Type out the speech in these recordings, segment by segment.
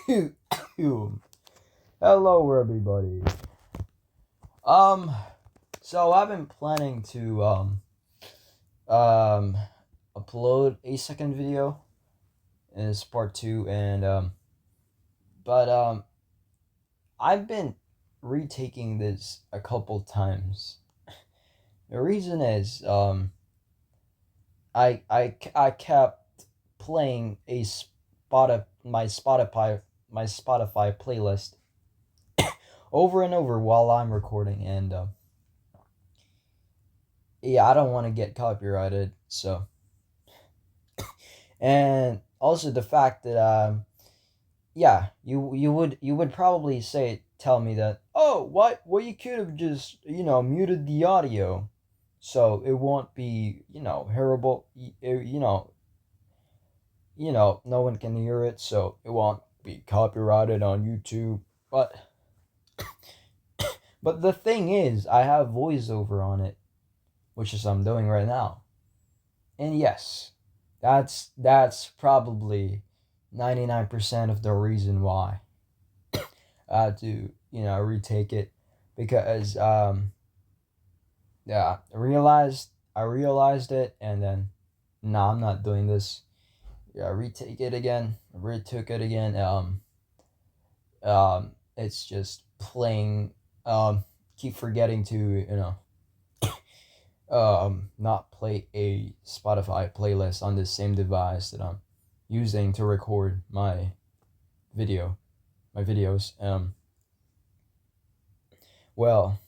Hello, everybody. So I've been planning to um upload a second video. Is part two, and but I've been retaking this a couple times. The reason is I kept playing my Spotify playlist over and over while I'm recording, and yeah, I don't want to get copyrighted. So, and also the fact that yeah, you would probably tell me that, oh, what, well, you could have just, muted the audio so it won't be, hearable, no one can hear it, so it won't be copyrighted on YouTube. But the thing is, I have voiceover on it, which is I'm doing right now. And yes, that's probably 99% of the reason why I had to, retake it, because yeah, I realized it, and then, no, I'm not doing this. Yeah, retake it again, retook it again. It's just playing. Keep forgetting to, not play a Spotify playlist on the same device that I'm using to record video, my videos. Well,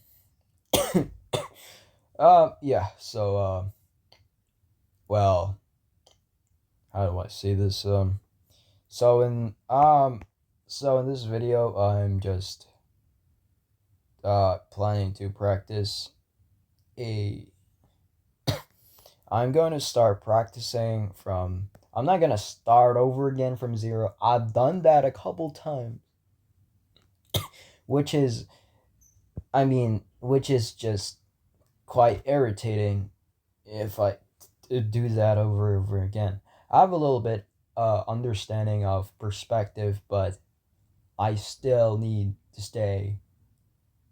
yeah. So, well, how do I say this? So in um, so in this video, I'm just planning to practice a. I'm going to start practicing from. I'm not gonna start over again from zero. I've done that a couple times, which is, which is just quite irritating if I do that over and over again. I have a little bit understanding of perspective, but I still need to stay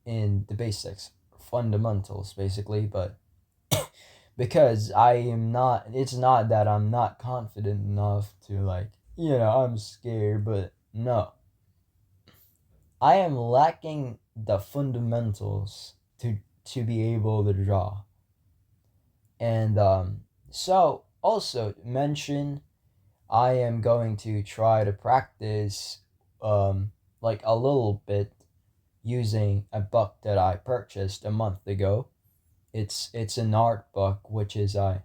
in the basics, fundamentals, basically. But because I am not, it's not that I'm not confident enough to, like, I'm scared, but no, I am lacking the fundamentals to be able to draw. And so also mention, I am going to try to practice like a little bit using a book that I purchased a month ago. It's an art book, which is I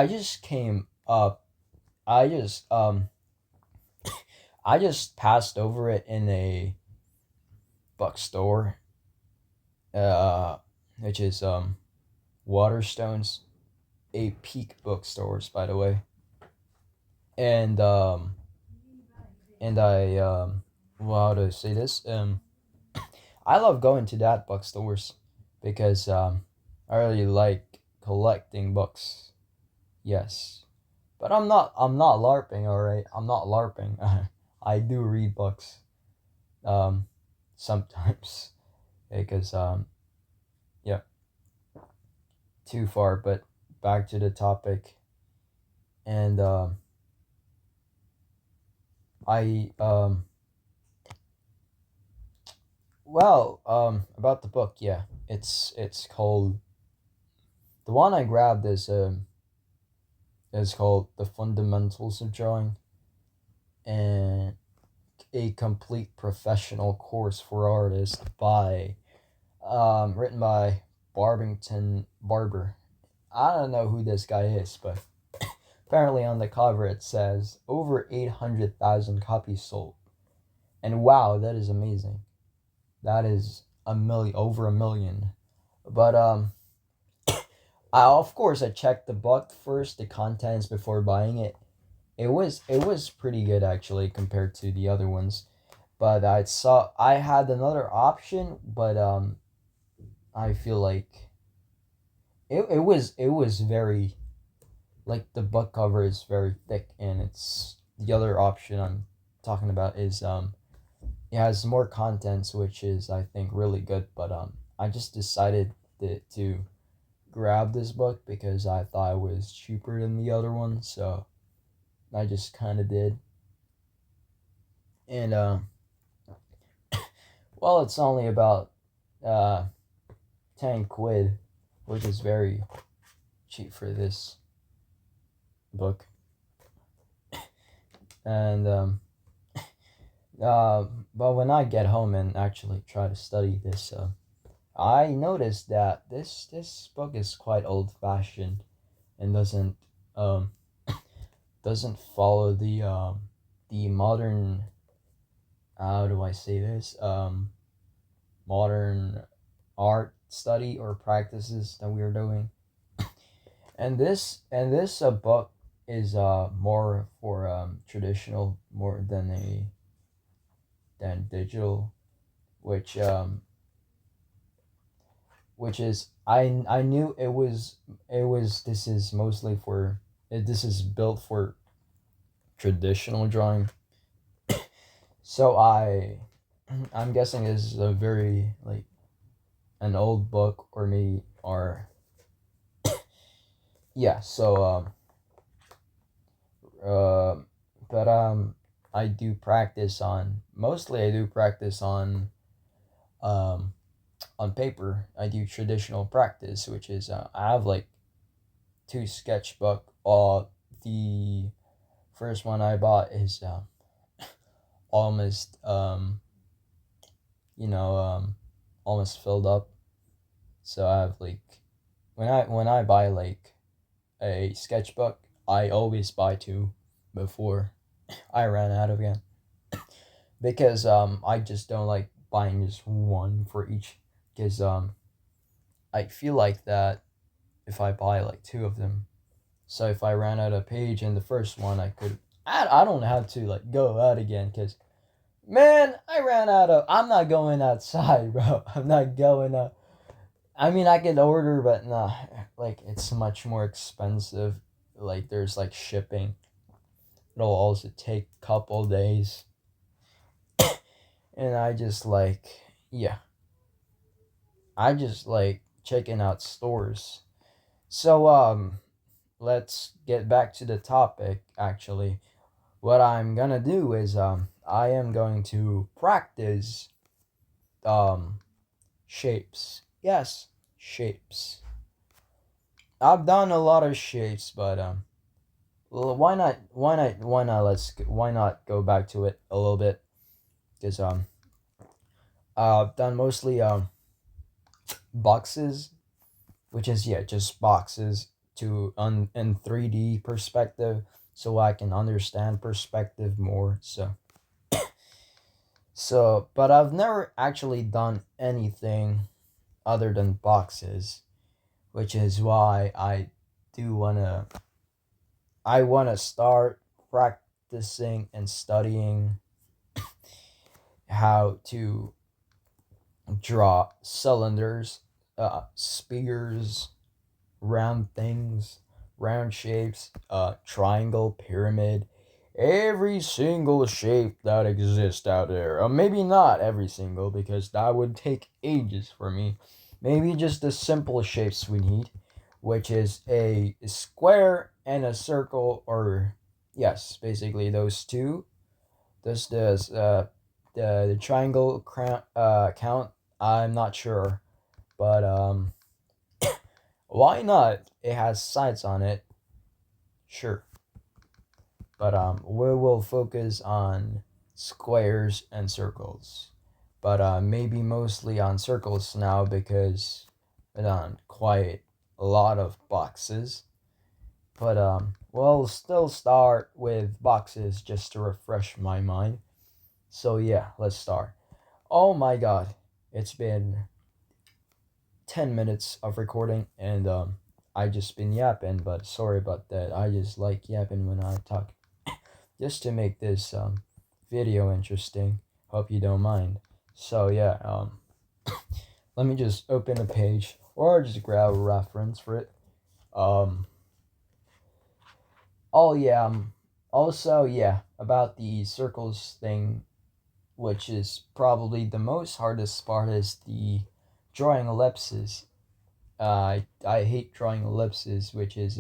just came up I just I just passed over it in a bookstore, uh which is Waterstones, a Peak Bookstores, by the way. And I well, how to say this? I love going to that bookstores because I really like collecting books. Yes. But I'm not LARPing, all right? I'm not LARPing. I do read books um sometimes because yeah, too far, but back to the topic. And I well, about the book, yeah. It's called, the one I grabbed is called The Fundamentals of Drawing, and a complete professional course for artists by written by Barbington Barber. I don't know who this guy is, but apparently on the cover it says over 800,000 copies sold. And wow, that is amazing. That is over a million. But of course I checked the book first, the contents, before buying it. It was pretty good, actually, compared to the other ones. But I had another option, but I feel like it was very, like, the book cover is very thick, and it's the other option. talking about is it has more contents, which is I think really good. But I just decided to grab this book because I thought it was cheaper than the other one, so I just kind of did. And well, it's only about uh 10 quid, which is very cheap for this book. And but when I get home and actually try to study this, I noticed that this book is quite old fashioned and um doesn't follow the modern, how do I say this, modern art study or practices that we are doing. And this book is more for traditional more than digital, which is I knew it was this is mostly for this is built for traditional drawing. So I'm guessing this is a very like an old book, or maybe, or yeah. So uh but I do practice on mostly I do practice um on paper. I do traditional practice, which is I have like two sketchbook. The first one I bought is almost you know almost filled up. So I have like when I buy like a sketchbook, I always buy two before I ran out again, because I just don't like buying just one for each, because I feel like that if I buy like two of them. So if I ran out of page in the first one, I don't have to like go out again, because man, I ran out of. I'm not going outside, bro. I'm not going out. I mean, I could order, but nah, like it's much more expensive. Like there's like shipping. It'll also take a couple days, and I just like, yeah, I just like checking out stores. So let's get back to the topic. Actually, what I'm gonna do is I am going to practice um shapes. Yes, shapes. I've done a lot of shapes, but well, why not go back to it a little bit, because I've done mostly boxes, which is, yeah, just boxes to in 3D perspective, so I can understand perspective more. But I've never actually done anything other than boxes, which is why do wanna I wanna start practicing and studying how to draw cylinders, spheres, round things, round shapes, triangle, pyramid, every single shape that exists out there. Maybe not every single, because that would take ages for me. Maybe just the simple shapes we need, which is a square and a circle, or yes, basically those two. Does the triangle count? I'm not sure, but why not? It has sides on it, sure. But we will focus on squares and circles, but maybe mostly on circles now, because I've done quite a lot of boxes. But we'll still start with boxes just to refresh my mind. So yeah, let's start. Oh my god, it's been 10 minutes of recording, and I just been yapping, but sorry about that. I just like yapping when I talk, just to make this video interesting. Hope you don't mind. So yeah, let me just open a page, or just grab a reference for it. Um oh yeah, Also, yeah, about the circles thing, which is probably the most hardest part, is the drawing ellipses. I hate drawing ellipses, which is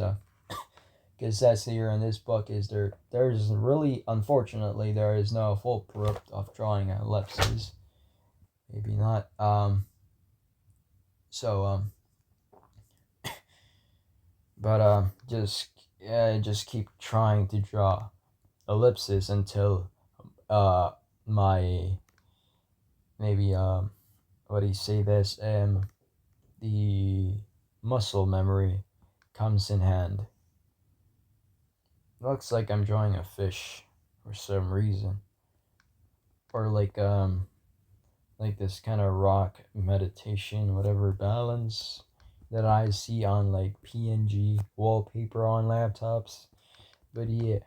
because that's here in this book is there's really, unfortunately, there is no foolproof of drawing ellipses. Maybe not. So but just keep trying to draw ellipses until uh my maybe what do you say this the muscle memory comes in hand. Looks like I'm drawing a fish for some reason, or like this kind of rock meditation, whatever balance that I see on like PNG wallpaper on laptops. But yeah,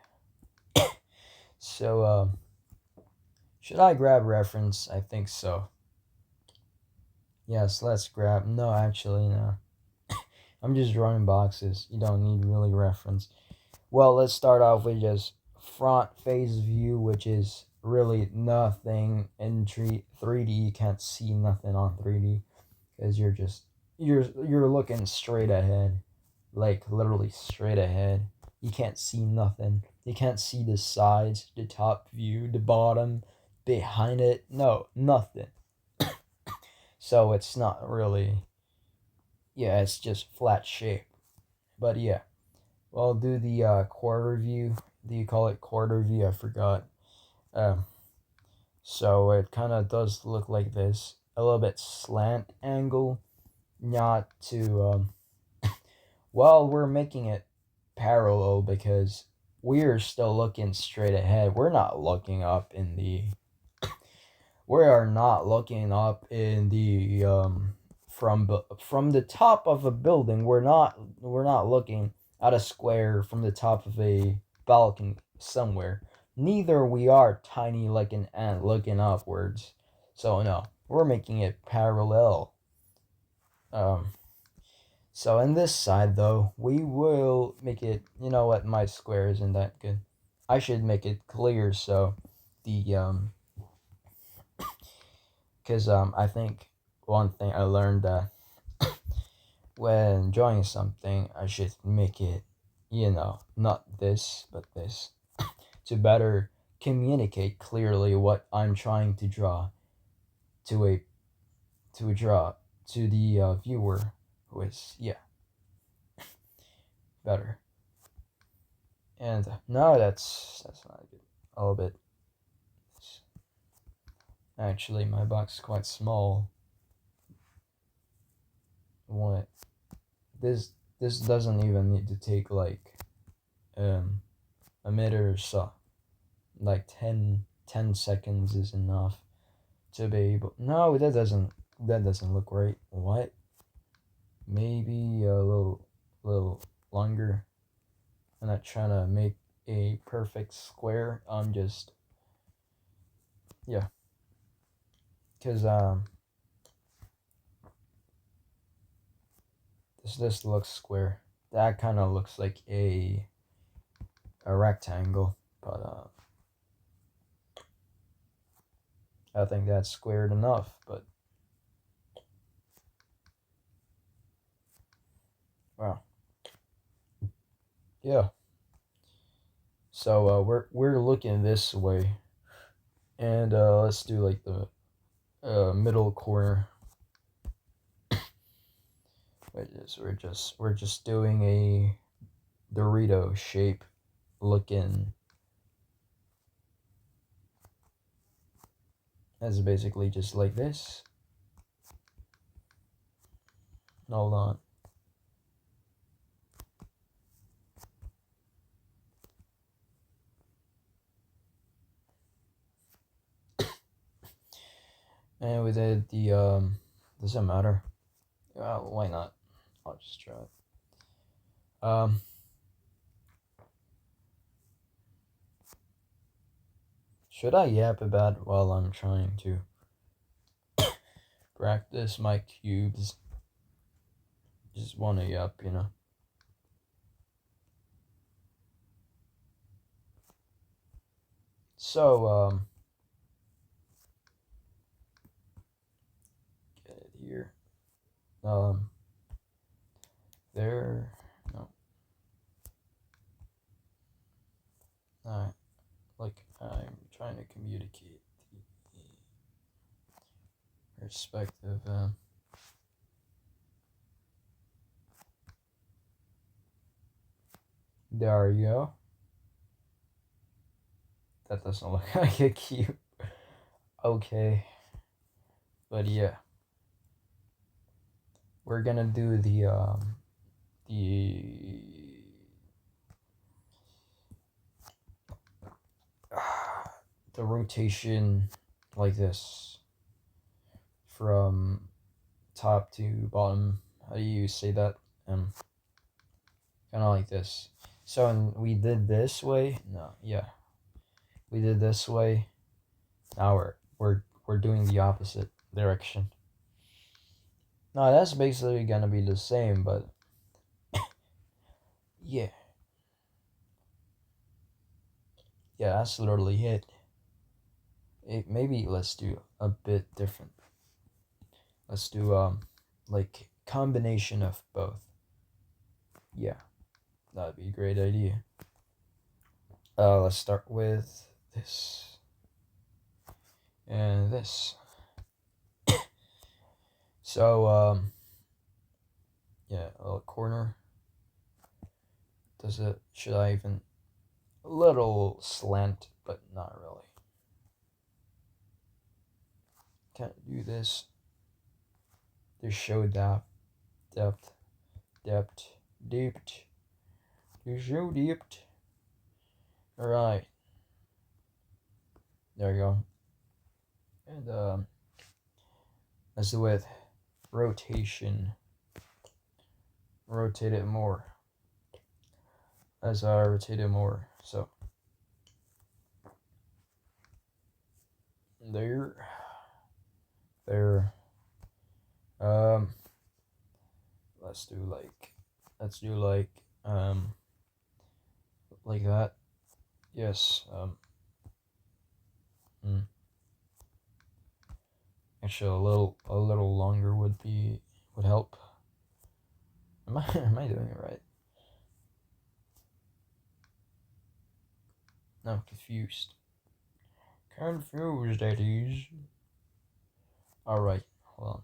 so should I grab reference? I think so. Yes, let's grab. No, actually, no. I'm just drawing boxes. You don't need really reference. Well, let's start off with just front face view, which is really nothing in 3D. You can't see nothing on 3D because you're looking straight ahead, like literally straight ahead. You can't see nothing. You can't see the sides, the top view, the bottom, behind it. No, nothing. So it's not really, yeah, it's just flat shape. But yeah, well, I'll do the quarter view. Do you call it quarter view? I forgot. Um, so it kind of does look like this, a little bit slant angle, not to well, we're making it parallel because we're still looking straight ahead. We're not looking up in the. We are not looking up in the from the top of a building. We're not looking at a square from the top of a balcony somewhere. Neither we are tiny like an ant looking upwards. So no, we're making it parallel. Um, so in this side though, we will make it, you know what, my square isn't that good. I should make it clear so the cuz I think one thing I learned that when drawing something, I should make it, not this, but this to better communicate clearly what I'm trying to draw to a draw to the viewer who is, yeah, better. And no, that's not good. A little bit. Actually, my box is quite small. What? This doesn't even need to take like um a minute or so. Like 10 seconds is enough to be able. No, that doesn't look right. What? Maybe a little longer. I'm not trying to make a perfect square. I'm just, yeah, cause this looks square. That kind of looks like a rectangle, but I think that's squared enough. But wow, yeah. So we're looking this way, and let's do like the middle corner. We're just doing a Dorito shape looking. That's basically just like this. Hold on. And we did the doesn't matter. Why not? I'll just try it. Um should I yap about while I'm trying to practice my cubes? Just wanna yap, So get it here. There. No. Like I'm trying to communicate the perspective. There you go. That doesn't look like a cube. Okay. But yeah. We're gonna do the the rotation like this from top to bottom. How do you say that? Kind of like this. So we did this way. No, yeah, we did this way. Now we're doing the opposite direction. No, that's basically gonna be the same, but yeah, yeah, that's literally it. Maybe let's do a bit different. Let's do like combination of both. Yeah, that'd be a great idea. Let's start with this and this. So yeah, a little corner. Does it? Should I even? A little slant, but not really. Can't do this. Just show depth, depth, depth, depth. You show depth. All right. There you go. And let's do with rotation. Rotate it more. As I rotate it more. So there. There. Um let's do like that. Yes. Hmm. Actually, a little longer would help. Am I doing it right? No, I'm confused. Confused, that is. All right, hold on.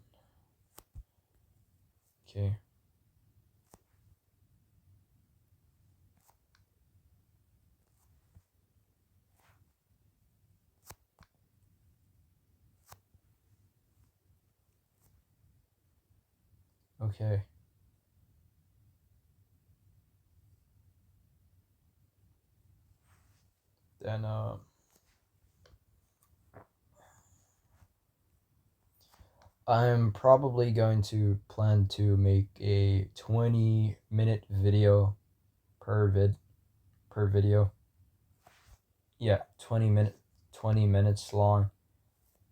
Okay. Okay. Then I'm probably going to plan to make a 20-minute video per video. Yeah, 20 minutes long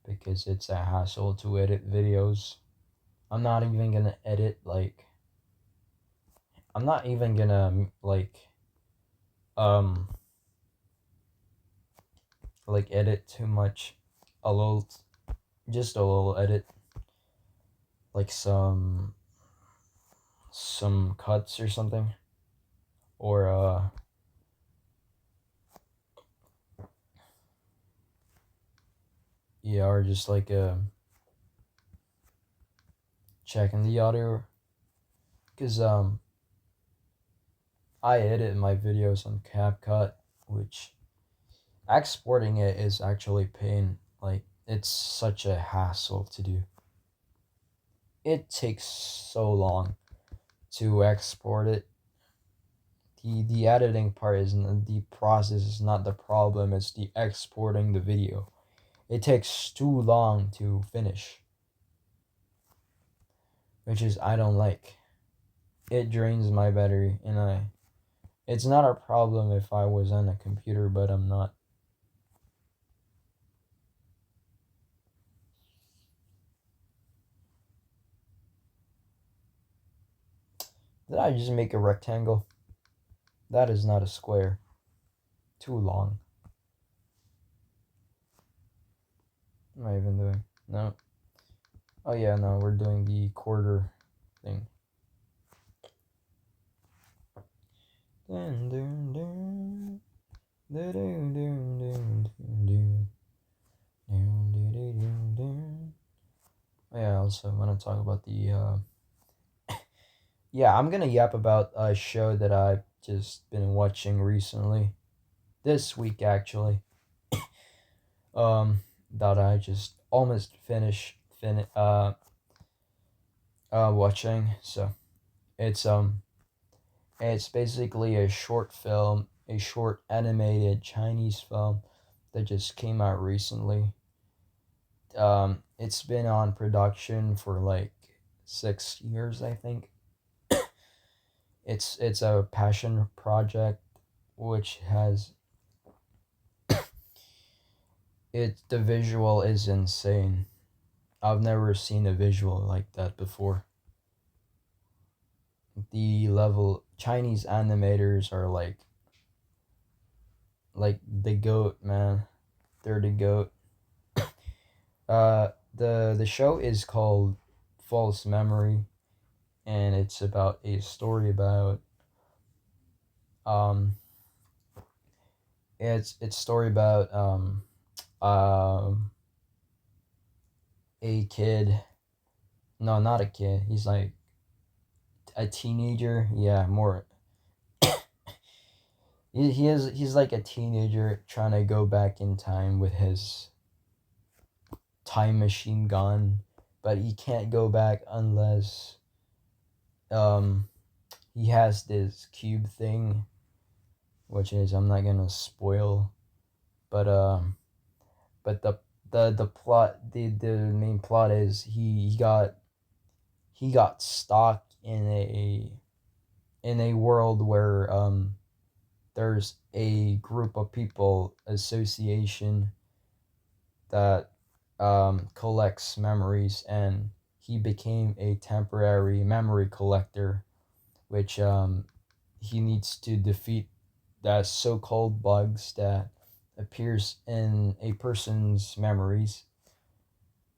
because it's a hassle to edit videos. I'm not even gonna edit I'm not even gonna um edit too much. A little, just a little edit, like some cuts or something, or yeah, or just like checking the audio, cause I edit my videos on CapCut, which exporting it is actually pain. Like it's such a hassle to do. It takes so long to export it. The editing part isn't the process is not the problem, it's the exporting the video. It takes too long to finish, which is I don't like. It drains my battery and it's not a problem if I was on a computer, but I'm not. Did I just make a rectangle? That is not a square. Too long. What am I even doing? No. Oh yeah, no, we're doing the quarter thing. Dun, dun, dun. Dun, dun, dun, dun, dun, dun. Dun, dun, dun, dun, dun. Oh, yeah, I also want to talk about the yeah, I'm gonna yap about a show that I've just been watching recently. This week actually. Um that I just almost watching. So it's basically a short film, a short animated Chinese film that just came out recently. It's been on production for like 6 years, I think. It's a passion project, which has the visual is insane. I've never seen a visual like that before. The level Chinese animators are like the goat, man. They're the goat. The show is called False Memory, and it's about a story about um it's story about um a kid. No, not a kid. He's like a teenager. Yeah, more. He's like a teenager trying to go back in time with his time machine gun, but he can't go back unless um he has this cube thing, which is I'm not gonna spoil, but but the plot the main plot is he got stuck in a world where there's a group of people association that collects memories, and he became a temporary memory collector, which he needs to defeat that so-called bugs that appears in a person's memories,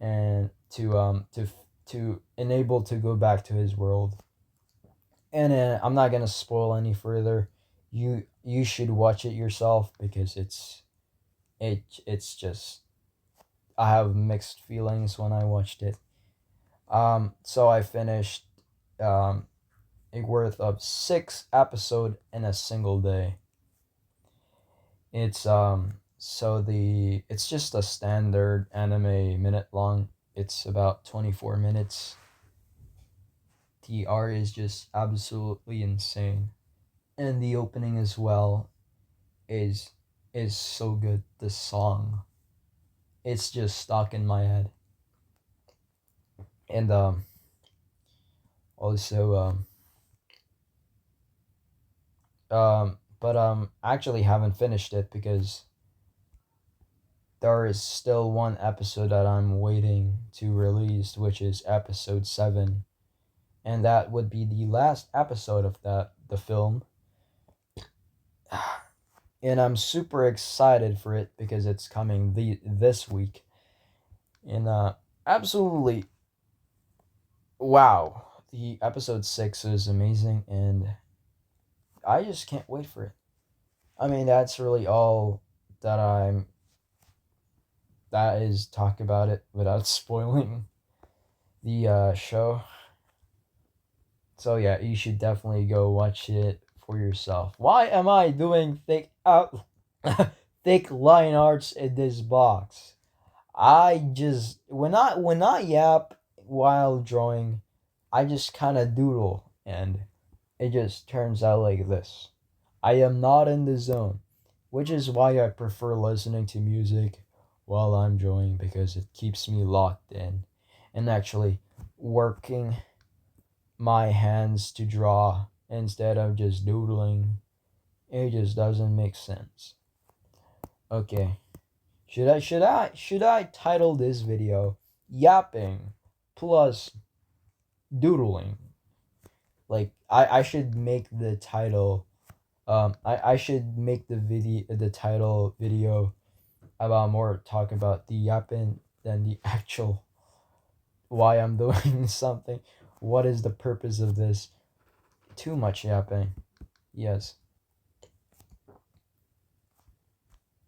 and to enable to go back to his world. And I'm not gonna spoil any further. You should watch it yourself because it's just I have mixed feelings when I watched it. So I finished um a worth of 6 episode in a single day. It's just a standard anime minute long. It's about 24 minutes. The art is just absolutely insane, and the opening as well is is so good. The song, it's just stuck in my head. And also but actually haven't finished it because there is still one episode that I'm waiting to release, which is episode 7, and that would be the last episode of the film. And I'm super excited for it because it's coming this week. And absolutely wow, the episode 6 is amazing, and I just can't wait for it. I mean, that's really all that I'm that is talk about it without spoiling the show. So yeah, you should definitely go watch it for yourself. Why am I doing thick line arts in this box? I just when I yap while drawing, I just kind of doodle, and it just turns out like this. I am not in the zone, which is why I prefer listening to music while I'm drawing because it keeps me locked in, and actually working my hands to draw instead of just doodling. It just doesn't make sense. Okay. Should I title this video yapping plus doodling? Like I should make the title I should make the title video about more talk about the yapping than the actual why I'm doing something. What is the purpose of this? Too much yapping. Yes.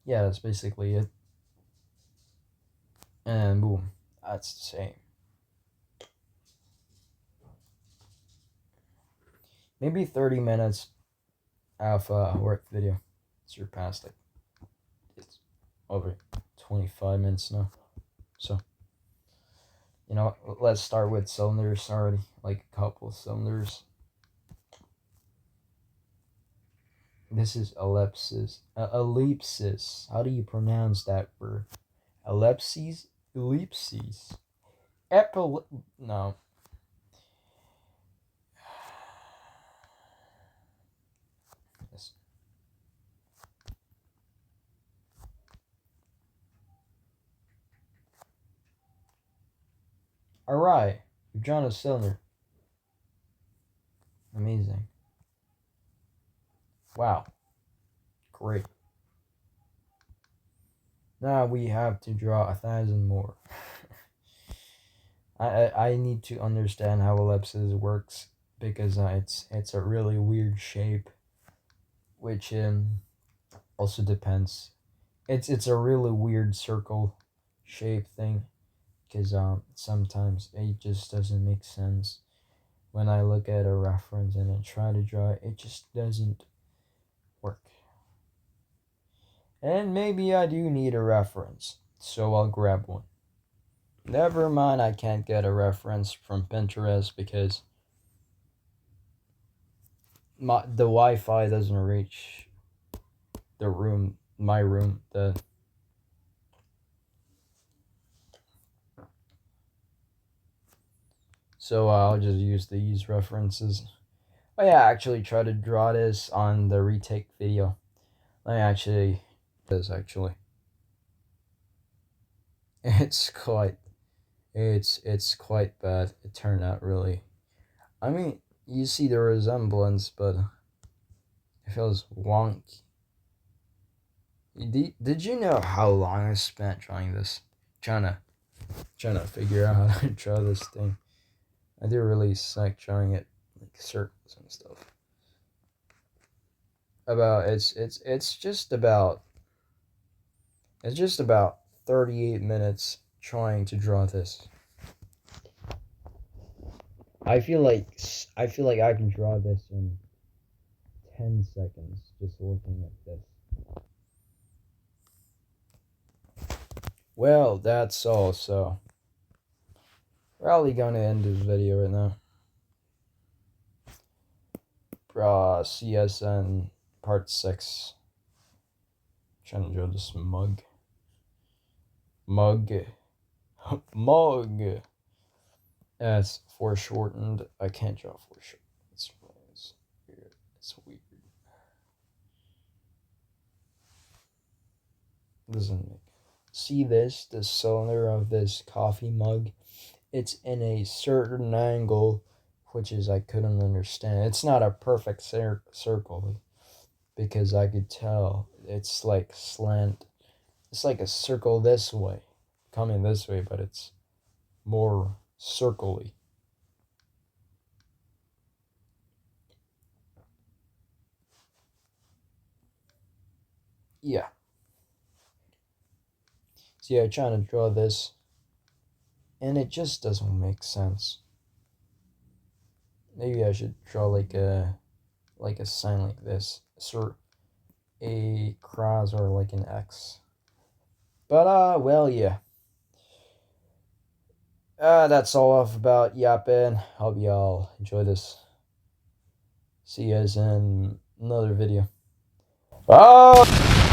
Yeah, that's basically it. And boom. That's the same. Maybe 30 minutes of work video. Surpassed it. It's over 25 minutes now. So, let's start with cylinders already. Like a couple of cylinders. This is ellipsis. Ellipsis. How do you pronounce that word? Ellipses? Ellipses. No. Yes. Alright. We've drawn a cylinder. Amazing. Wow. Great. Now we have to draw 1,000 more. I need to understand how ellipsis works because it's a really weird shape, which also depends. It's a really weird circle shape thing because sometimes it just doesn't make sense when I look at a reference and I try to draw it. It just doesn't work. And maybe I do need a reference, so I'll grab one. Never mind, I can't get a reference from Pinterest because the Wi-Fi doesn't reach my room. So I'll just use these references. Oh yeah, I actually tried to draw this on the retake video. Actually, it's quite bad. It turned out really. I mean, you see the resemblance, but it feels wonky. Did you know how long I spent drawing this? Trying to figure out how to draw this thing. I do really suck drawing it like circles and stuff. It's just about 38 minutes trying to draw this. I feel like I can draw this in 10 seconds just looking at this. Well, that's all, so we're probably gonna end this video right now. CSN part 6. Trying to draw this mug. It's foreshortened. I can't draw foreshortened. It's weird. It's weird. Doesn't make. See this? The cylinder of this coffee mug. It's in a certain angle, which is I couldn't understand. It's not a perfect circle, because I could tell it's like slant. It's like a circle this way, coming this way, but it's more circly. Yeah. See, I'm trying to draw this, and it just doesn't make sense. Maybe I should draw like a sign like this, sort a cross or like an X. But well, yeah. That's all off about yapping. Hope y'all enjoy this. See you guys in another video. Bye.